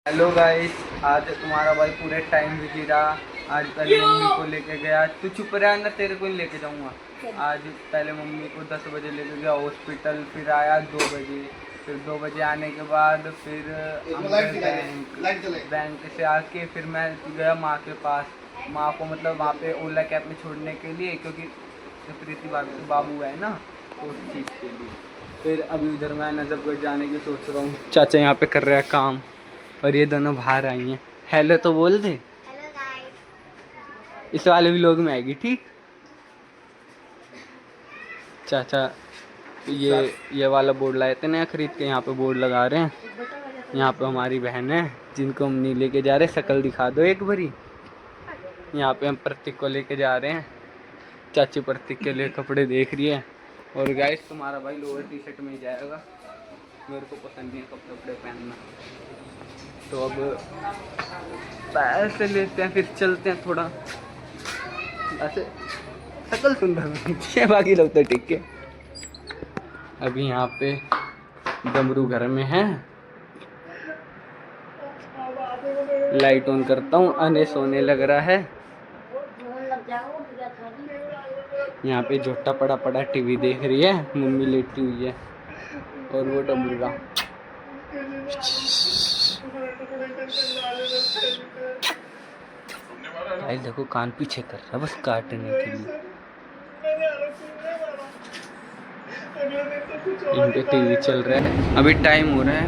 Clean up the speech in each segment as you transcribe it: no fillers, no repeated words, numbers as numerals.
Hello guys, आज तुम्हारा भाई पूरे टाइम बिजी रहा। आज पहले मम्मी को लेके गया। तू चुप रहा ना, तेरे को ही लेके जाऊंगा। आज पहले मम्मी को 10 बजे लेके गया हॉस्पिटल, फिर आया 2 बजे। फिर 2 बजे आने के बाद फिर बैंक से आके फिर मैं गया माँ के पास। माँ को मतलब वहाँ पे ओला कैब में छोड़ने के लिए, क्योंकि प्रीति बाबू है ना, तो उस चीज़ के लिए। फिर अभी उधर मैं नजफगढ़ जाने की सोच रहा हूँ। चाचा यहाँ पे कर रहे हैं काम और ये दोनों बाहर आई हैं। हेलो तो बोल दे। Hello guys. इस वाले व्लॉग में आएगी, ठीक। चाचा ये वाला बोर्ड लाए थे नया खरीद के, यहाँ पे बोर्ड लगा रहे हैं। यहाँ पे हमारी बहन है जिनको हम नहीं लेके जा रहे। शक्ल दिखा दो एक बारी। यहाँ पे हम प्रतीक को लेके जा रहे हैं। चाची प्रतीक के लिए कपड़े देख रही है। और गाइस तुम्हारा भाई लोअर टी शर्ट में ही जाएगा, मेरे को पसंद नहीं है कपड़े पहनना। तो अब पैसे लेते हैं, फिर चलते हैं थोड़ा। ऐसे शक्ल सुंदर बाकी लोग तो ठीक है। अभी यहाँ पे डमरू घर में है। लाइट ऑन करता हूँ, अने सोने लग रहा है। यहाँ पे झोटा पड़ा पड़ा टीवी देख रही है, मम्मी लेटी हुई है और वो डमरू का। भाई देखो कान पीछे कर रहा है बस काटने के लिए। इनके टीवी चल रहा है। अभी टाइम हो रहा है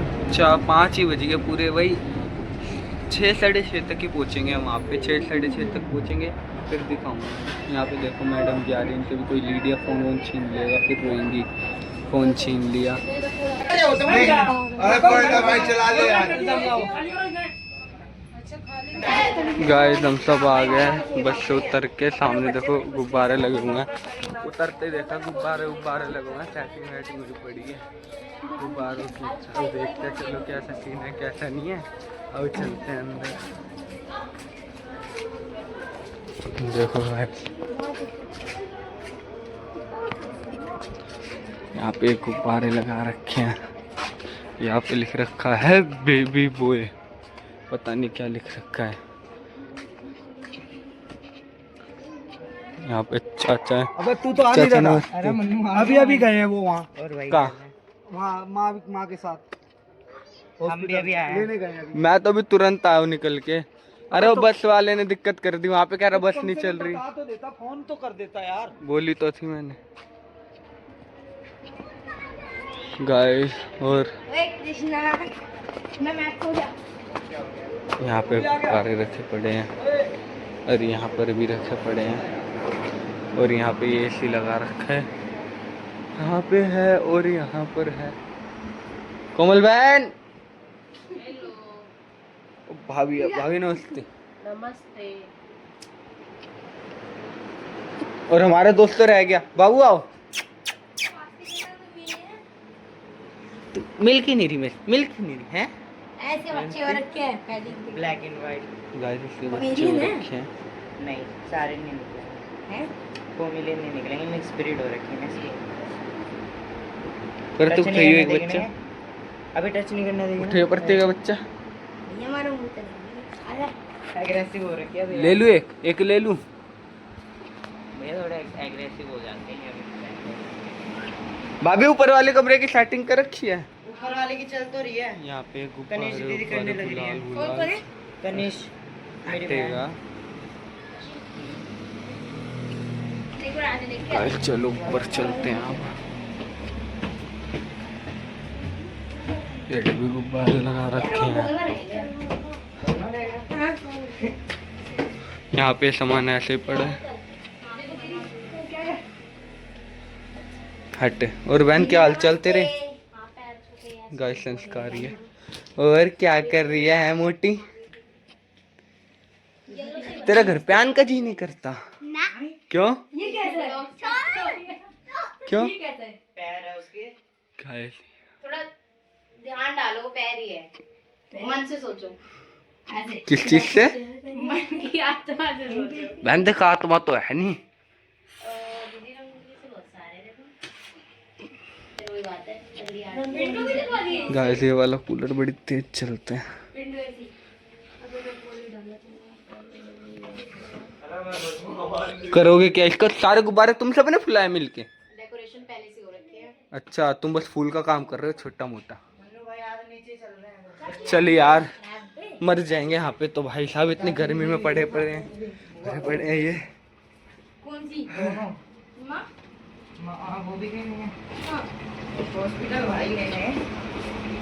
5 ही बज गए पूरे। वही 6 साढ़े 6 तक ही पहुँचेंगे हम वहाँ पे। 6 साढ़े 6 तक पहुँचेंगे, फिर दिखाऊंगा। यहाँ पे देखो मैडम जा रही है, इनके भी कोई लीडिया फ़ोन वोन छीन लेगा, फिर रोएंगी फ़ोन छीन लिया। गाइस हम सब आ गए बस से उतर के। सामने देखो गुब्बारे लगे हुए हैं। उतरते देखा गुब्बारे लगे हुए हैं। सेटिंग वेटिंग हुई पड़ी है गुब्बारों की। अब देखते हैं चलो कैसा सीन है कैसा नहीं है। अब चलते हैं अंदर। देखो भाई यहाँ पे गुब्बारे लगा रखे हैं। यहाँ पे लिख रखा है बेबी बॉय, पता नहीं क्या लिख रखा है। यहाँ पे चाचा है। अबे तू तो आ नहीं रहा। अरे मन्नू अभी गए हैं वो वहाँ। और भाई वहाँ माँ के साथ हम भी अभी आए लेने गए अभी। मैं तो अभी तुरंत आया निकल के। अरे वो बस वाले ने दिक्कत कर दी वहाँ पे, कह रहा बस नहीं चल रही। तो देता, फोन तो कर देता यार। बोली तो थी मैंने। गाइस और यहाँ पे गुब्बारे रखे पड़े हैं और यहाँ पर भी रखे पड़े हैं। और यहाँ पे एसी लगा रखा है, यहाँ पे है और यहाँ पर है। कोमल बहन भाभी नमस्ते। नमस्ते। और हमारा दोस्त तो रह गया। बाबू आओ। तो मिल्क ही नहीं रही है। ऐसे बच्चे हो रखे हैं padding black and white. Guys इसके बच्चे हो रखे हैं। नहीं सारे नहीं निकले हैं, फॉर्मूले नहीं निकलेंगे, मिक्स ब्रीड हो रखी है इसकी। पर तू उठाइयो एक बच्चा। अभी टच नहीं करना देंगे। उठाइयो परते का बच्चा। ये हमारा मुंह पे नहीं। अरे एग्रेसिव हो रखी है अभी। ले लूं एक ले लूं। भैया थोड़ा एग्रेसिव हो जाते हैं अभी। भाभी ऊपर वाले कमरे की सेटिंग कर रखी है। ऊपर वाले की चल तो रही है। यहाँ पे कनिश दीदी करने लग रही है। कौन करे? कनिश मेरी बहन। चलो ऊपर चलते हैं अब। ये भी गुब्बारे लगा रखे हैं। यहाँ पे सामान ऐसे पड़ा है। हट। और बहन क्या हाल चाल तेरे? गाइस संस्कारी है। और क्या कर रही है मोटी? तेरा घर पे आने का जी नहीं करता ना? क्यों? ये कैसे है? क्यों? पैर है उसके। गाइस थोड़ा ध्यान डालो, वो पैर ही है, मन से सोचो। ऐसे किस चीज से? मन की आत्मा से सोचो। बहन देखा आत्मा तो है नहीं। दीदी रंगोली से बहुत सारे देखो, फिर वही बात है। गाइस ये वाला कूलर बड़ी तेज चलता है। ऐसी अगर मैं पोली डालना करोगे क्या इसका? सारे गुब्बारे तुम सबने फुलाए मिलके? डेकोरेशन पहले से हो रखी है। अच्छा, तुम बस फूल का काम कर रहे हो छोटा मोटा। मन्नू भाई आज नीचे चल रहे हैं। चल यार, मर जाएंगे यहाँ पे तो भाई साहब, इतनी गर्मी में पड़े हैं ये। कौन सी माँ? वो भी गई नहीं है हाँ हॉस्पिटल भाई गए हैं।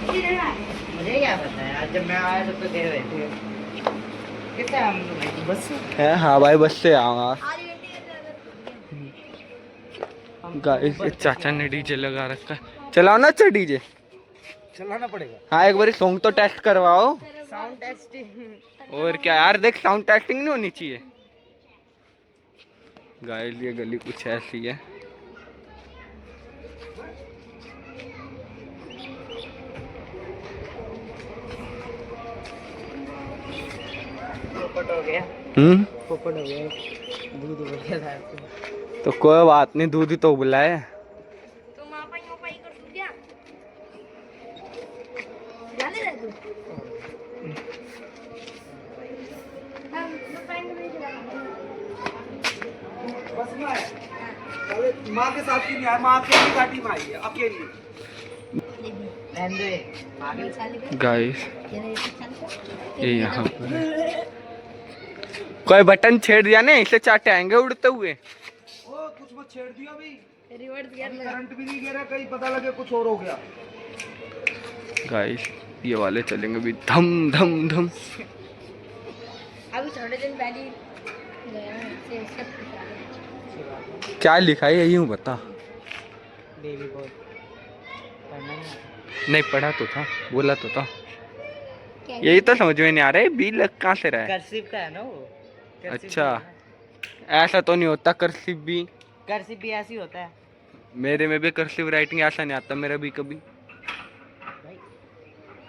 किधर है? मुझे क्या पता है, आज जब मैं आया तब तो गए हुए थे। कितना हम लोग भाई बस है? हाँ भाई, बस से आऊँगा। आधी घंटे के अंदर गाइस, इस चाचा ने डीजे लगा रखा है। चलाओ ना अच्छा डीजे। चलाना पड़ेगा। हाँ, एक बार सॉन्ग तो टेस्ट करवाओ। Sound testing. और क्या यार, देख साउंड टेस्टिंग नहीं होनी चाहिए। गाइस, ये गली कुछ ऐसी है। पोपट हो गया। पोपट हो गया। दूध हो गया था। तो कोई बात नहीं, दूध ही तो बुलाए। तुम आप ही कर दूं क्या? जाने दे तू। हम तो पैंट में चला। बस में आया। अरे माँ के साथ क्यों नहीं आया? माँ अकेली घाटी में आई है, अकेली। गाइस, ये यहाँ पर है। कोई बटन छेड़ दिया ना, इसे चाटे आएंगे उड़ते हुए। ओ कुछ मत छेड़ दिया भाई। रिवर्स गियर लगा। करंट भी नहीं गिरा, कहीं पता लगे कुछ और हो गया। गाइस, ये वाले चलेंगे भी धम धम धम। अभी थोड़े दिन पहले गया से सब कुछ क्या लिखा है यूं बता। बेबी बॉय पढ़ना नहीं आता। नहीं पढ़ा तो था, बोला तो था। यही तो समझ में नहीं आ रहा है, बी लग कहाँ से रहा है? कर्सिव का है ना वो। कर्सिव अच्छा, भी है ऐसा तो नहीं होता कर्सिव भी। ना। कर्सिव भी ऐसी होता है मेरे में भी कर्सिव राइटिंग ऐसा नहीं आता मेरा भी कभी। भाई।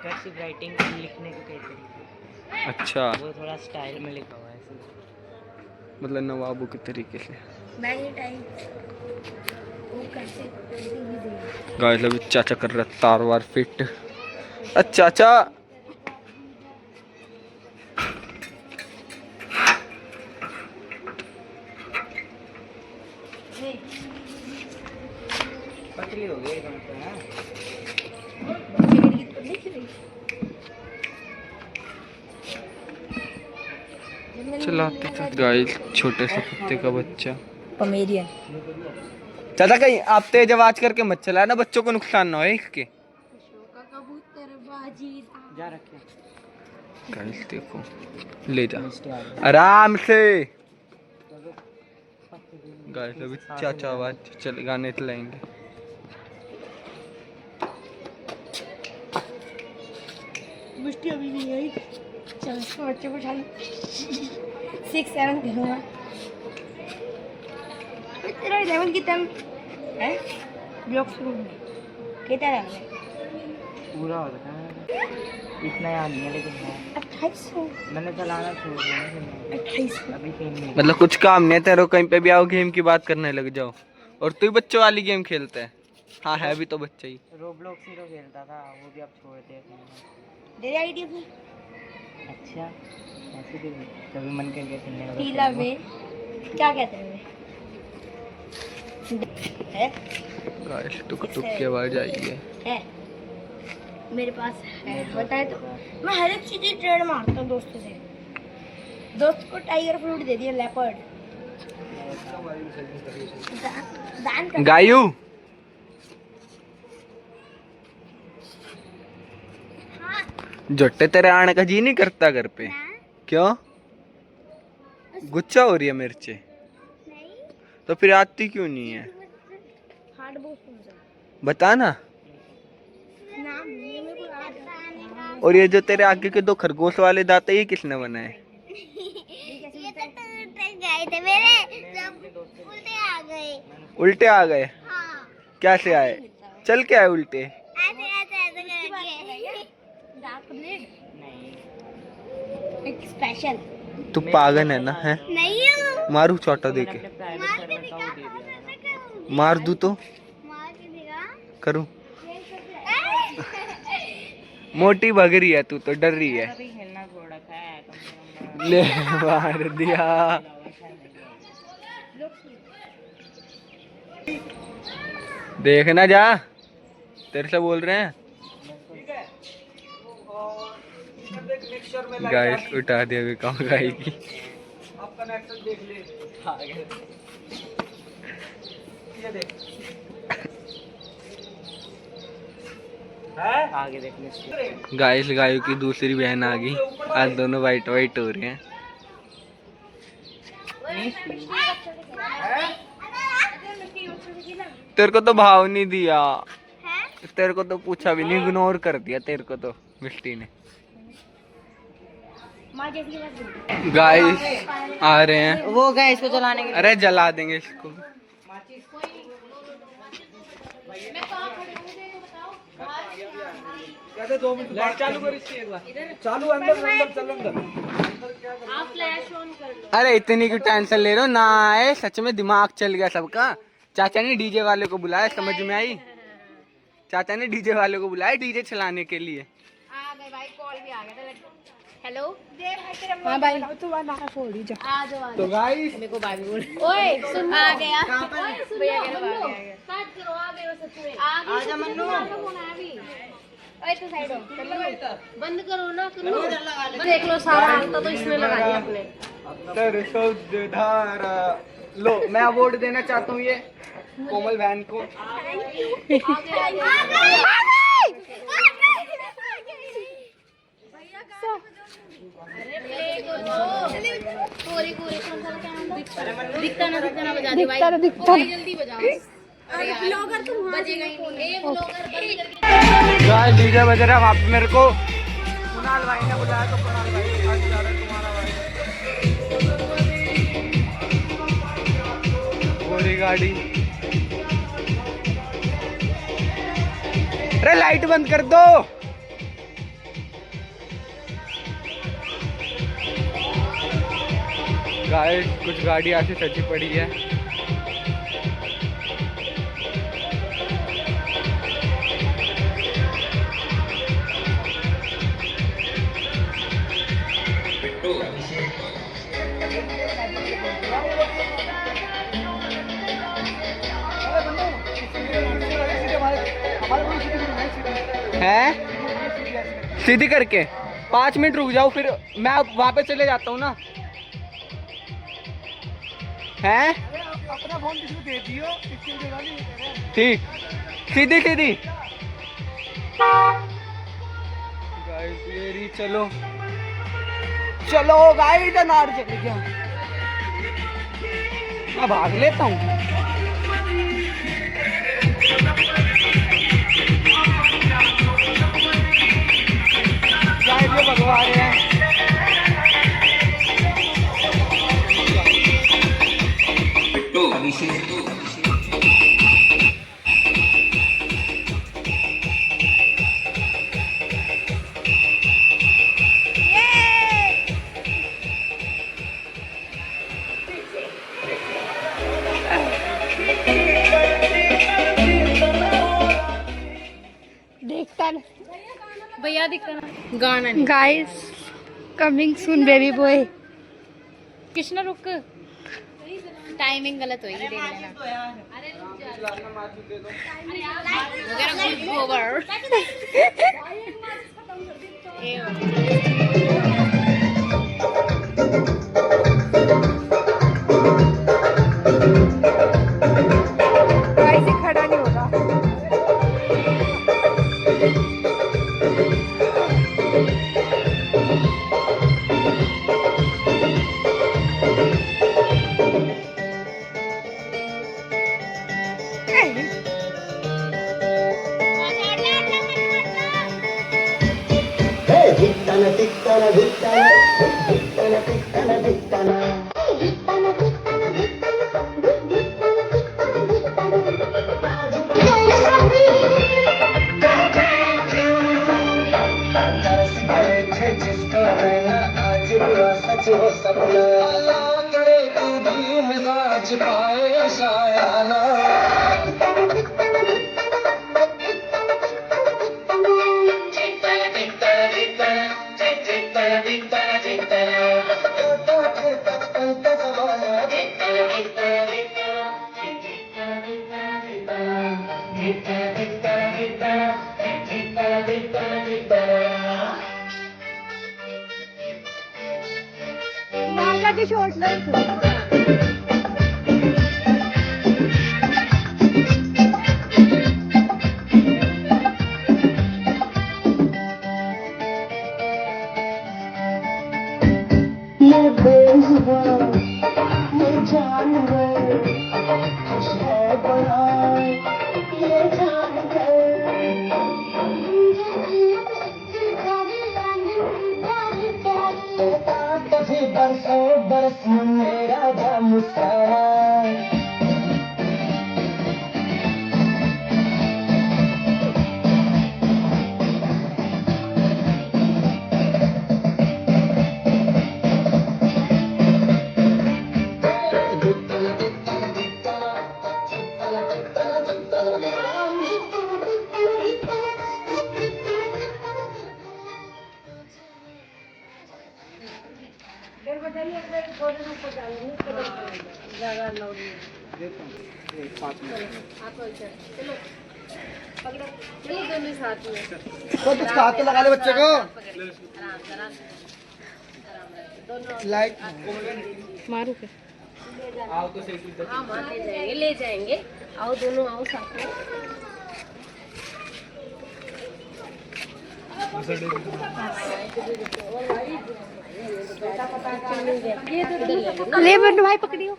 कर्सिव राइटिंग लिखने के कई तरीके हैं। अच्छा, वो थोड़ा स्टाइल में लिखा हुआ है इसलिए। मतलब नवाबों के तरीके से। मैंने टाइम वो कैसे भी दे। गाइस, अभी चाचा कर रहा है तार वार फिट। अच्छा चाचा, पतली हो गई एकदम से ना। चलाते थे। गाइस, छोटे से कुत्ते का बच्चा। पमेरियन। चाचा, कहीं आप तेज आवाज करके मत चलाना, बच्चों को नुकसान ना हो इसके। का कबूतर बाजी जा रखे गाइस देखो, ले जा आराम से। गाइस, अभी चाचा आवाज चल गाने चलाएंगे। मुश्किल अभी नहीं आई। चल इसको बच्चे को उठा लो। 6-7 कहूँगा। तेरा 11 कितना है? ब्लॉक शुरू में कितना है? पूरा हो रखा है। इतना याद नहीं है लेकिन है। 2800। मैंने चलाना छोड़ दिया ना फिर 2800। अभी कहीं नहीं। मतलब कुछ काम नहीं है तेरे, कहीं पे भी आओ गेम की बात करने लग जाओ। और तू ही बच्चों वाली गेम खेलता है। हाँ, है भी तो बच्चा ही। रोब्लॉक्स ही तो खेलता था, वो भी अब छोड़ दिया खेलना। तेरी आईडी अपनी अच्छा, ऐसे भी कभी मन कर गया खेलने का तो टीला खेल लो। में क्या कहते हैं है? गाइस, टुक टुक की आवाज आई है। मेरे पास है, बताए तो मैं हर एक चीज़ ट्रेड मारता हूँ दोस्तों से। दोस्त को टाइगर फ्रूट दे दिया, लेपर्ड दान कर। गायू, जोटे तेरे आने का जी नहीं करता घर पे? क्यों? गुस्सा हो रही है मिर्चे? तो फिर आती क्यों नहीं है? हार्ड बहुत बता ना। नाम नहीं मेरे को याद। और ये जो तेरे आगे के 2 खरगोश वाले दांत है, ये किसने बनाए? ये तो गए थे मेरे, सब उल्टे आ गए। उल्टे आ गए? हाँ। कैसे आए? चल के आए उल्टे? ऐसे ऐसे ऐसे करके। डार्क ब्लेड नहीं एक स्पेशल। तू पागल है ना? है? नहीं हूँ। मारू छोटा दे के? मैंने अपने प्राइवेट सर्वर का वो दे दिया। मार दूं तो? मार के दिखा। करूं? मोटी भग रही है तू तो, डर रही है। अभी खेलना खाना छोड़ रखा है कम से कम। ले मार दिया। देखना जा, तेरे से बोल रहे हैं। गाइस उठा दिया, अभी कहाँ गाएगी। आपका नेक्स्ट देख ले। ये देख है आगे देखने गाइस गायों की दूसरी बहन आ गई। आज दोनों वाइट वाइट हो रहे हैं। तेरे को तो भाव नहीं दिया, तेरे को तो पूछा भी नहीं, इग्नोर कर दिया तेरे को तो मिष्टी ने। गाइस आ रहे हैं। वो गए इसको जलाने के लिए। अरे जला देंगे इसको। कहते 2 मिनट लाइट चालू कर इसकी एक बार। चालू अंदर अंदर चल अंदर। आप फ्लैश ऑन कर लो। अरे इतनी की टेंशन ले रहे हो ना, आए सच में दिमाग चल गया सबका। चाचा ने डीजे वाले को बुलाया, समझ में आई। चाचा ने डीजे वाले को बुलाया डीजे चलाने के लिए। आ गए भाई, कॉल भी आ गया था। हेलो हाँ भाई, तू आ जाओ। तो गाइस मेरे को भाभी बोल। ओए सुन, आ गया भैया कह रहा है। स्टार्ट करो, आ गए हो सच में। आ जा मन्नू। फोन आया अभी। ओए तो साइड हो, बंद करो ना, करो। देख लो सारा हालता तो इसमें लगा दिया अपने। तर शुद्ध धारा। लो मैं अवार्ड देना चाहता हूँ ये कोमल बहन को। दिखता ना बजा दे भाई, जल्दी बजाओ। ब्लॉगर तुम बजेगा ही नहीं। एक ब्लॉगर गाइस डीजे बज रहा है वहाँ पे। मेरे को कुणाल भाई ने बुलाया, तो कुणाल भाई के साथ जा रहा है तुम्हारा भाई। पूरी गाड़ी। अरे लाइट बंद कर दो। गाइस कुछ गाड़ी ऐसी सजी पड़ी है। है सीधी करके 5 मिनट रुक जाओ, फिर मैं वहां पे चले जाता हूँ ना। है अपना फोन किसी को दे दियो, इसकी वीडियो डाली है। ठीक, सीधी सीधी। गाइस ये रही, चलो चलो गाइस, अनार चले गया। मैं भाग लेता हूँ। गाइस ये भगवा रहे हैं। भैया दिखता ना गाना नहीं। Guys coming soon baby boy. Krishna रुक, टाइमिंग गलत हुई, देख लेना। खड़ा नहीं होगा। आगे शॉर्ट कुछ हाथ तो लगा ले बच्चे को। लाइक मारू के आओ तो सही सीधा। हाँ हाँ ले जाएंगे आओ दोनों आओ साथ में ले बंडू भाई पकड़ियो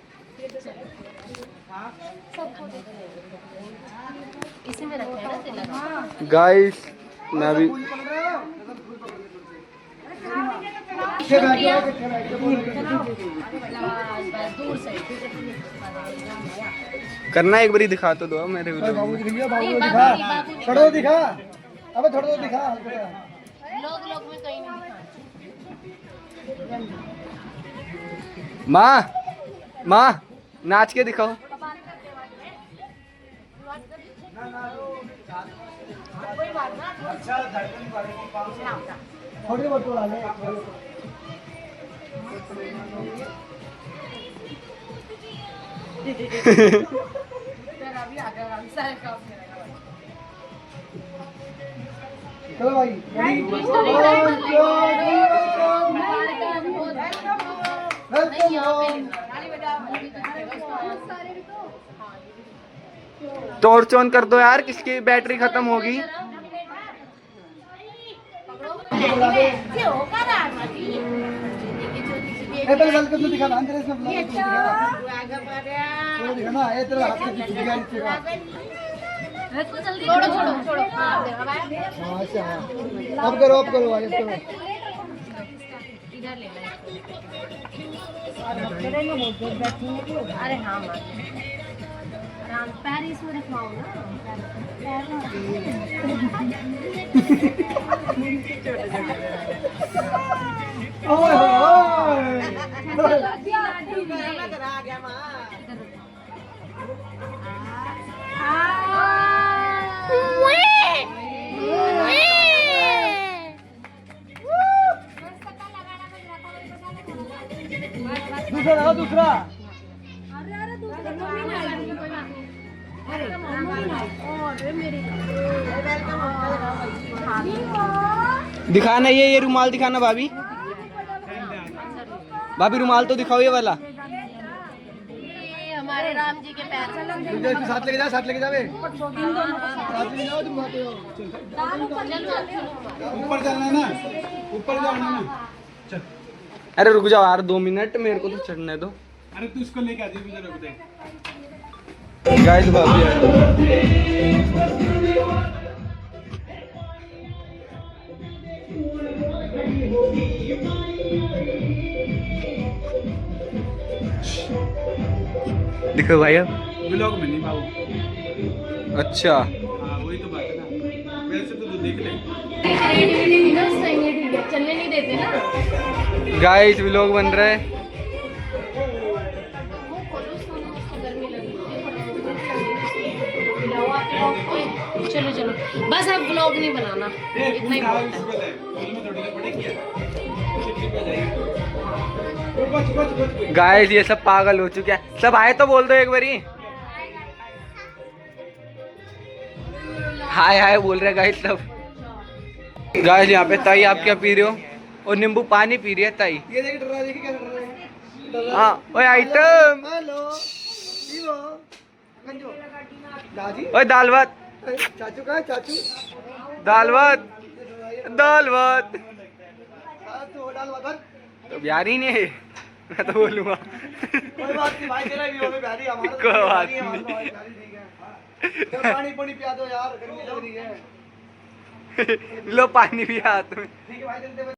इसी में रखे हैं ना तिलक गाइस मैं अभी करना एक बारी दिखा तो दो मेरे वीडियो में। थोड़ा तो दिखा, अबे थोड़ा तो दिखा। लोग में कहीं नहीं माँ नाच के दिखाओ। थोड़ी बहुत तो डाले। चलो भाई टॉर्च ऑन कर दो यार, किसकी बैटरी खत्म होगी। दिखा ना अंदर इसमें दिखा ना ये तेरा हाथ से दिखा नीचे का। छोड़ो अच्छा अब करो भाई अब करो। अरे हाँ आराम पैर इसमें रखवाओ ना दूसरा दिखाना ये रुमाल दिखाना भाभी। भाभी रुमाल तो दिखाओ ये वाला। ये हमारे राम जी के पैर साथ लेके जा, साथ लेके जावे। साथ लेके जाओ तुम आते हो। ऊपर जाना है ना, ऊपर जाना है ना। चल अरे रुक जाओ यार 2 मिनट, मेरे को तो चढ़ने दो। अरे तू इसको लेके आ जा, इधर रुक दे। गाइस भाभी दिखो भाई अब ब्लॉग में नहीं बाबू। अच्छा वही तो बात है ना, वैसे तो तू देख ले। चलने नहीं देते ना। गाइस व्लॉग बन रहा है। चलो चलो बस अब व्लॉग नहीं बनाना, इतना ही बहुत है। गाइस ये सब पागल हो चुके हैं सब। आए तो बोल दो एक बारी। हाय हाय बोल रहे गाइस सब। गाइस यहाँ पे ताई आप क्या पी रहे हो? और नींबू पानी पी रही है ताई। ये देख डर रहा है, देखिए क्या कर रहा है। हाँ ओए आइटम, हेलो वीवो कंजो दादी ओए दाल भात, चाचू का है चाचू दाल भात, दाल भात। तो डाल बता तो बिहारी नहीं है, मैं तो बोलूँगा। कोई बात नहीं भाई, तेरा भी होगा बिहारी, हमारा तो कोई बात बिहारी है, हमारा तो भाई बिहारी ठीक है। तो पानी पानी पिया दो यार, गर्मी लग रही है। लो पानी भी हाथ में। ठीक है भाई, चलते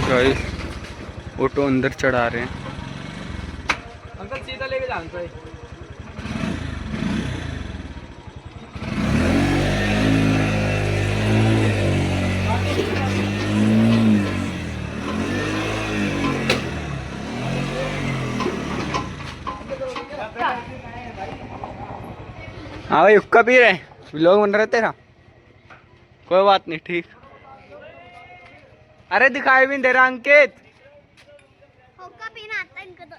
गाइस ऑटो अंदर चढ़ा रहे हैं। अंकल सीधा लेके जाना चाहिए। हाँ भाई हुक्का पी रहे, व्लॉग बन रहा है तेरा। कोई बात नहीं, ठीक। अरे दिखाई भी नहीं दे रहा अंकित। हुक्का पीना आता है इनको तो।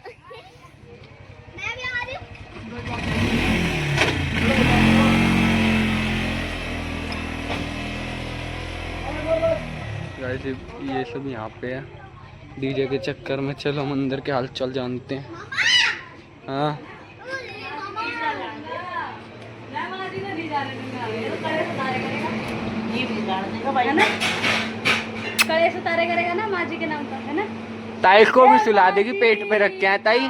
मैं भी आ रही हूँ। गाइस ये सब यहाँ पे है डीजे के चक्कर में। चलो हम अंदर के हाल चाल जानते हैं। हाँ कड़े से तारे करेगा ना माँ जी के नाम पर, है ना। ताई को भी सुला देगी, पेट पे रख के है ताई।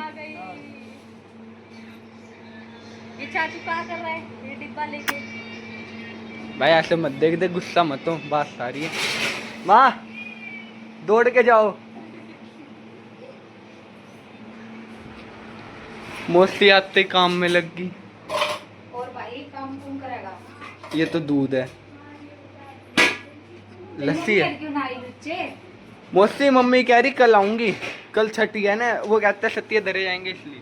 ये चाचू क्या कर रहा है, ये डिब्बा लेके। भाई ऐसे मत देख दे, गुस्सा मत हो, बात सारी है। माँ दौड़ के जाओ। मोस्टली आते काम में लग गई। और भाई काम कौन करेगा। ये तो दूध है, लस्सी है। क्यों ना आई बच्चे। मोस्टली मम्मी कह रही कल आऊंगी, कल छठी है ना, वो कहते हैं सत्य धरे जाएंगे इसलिए।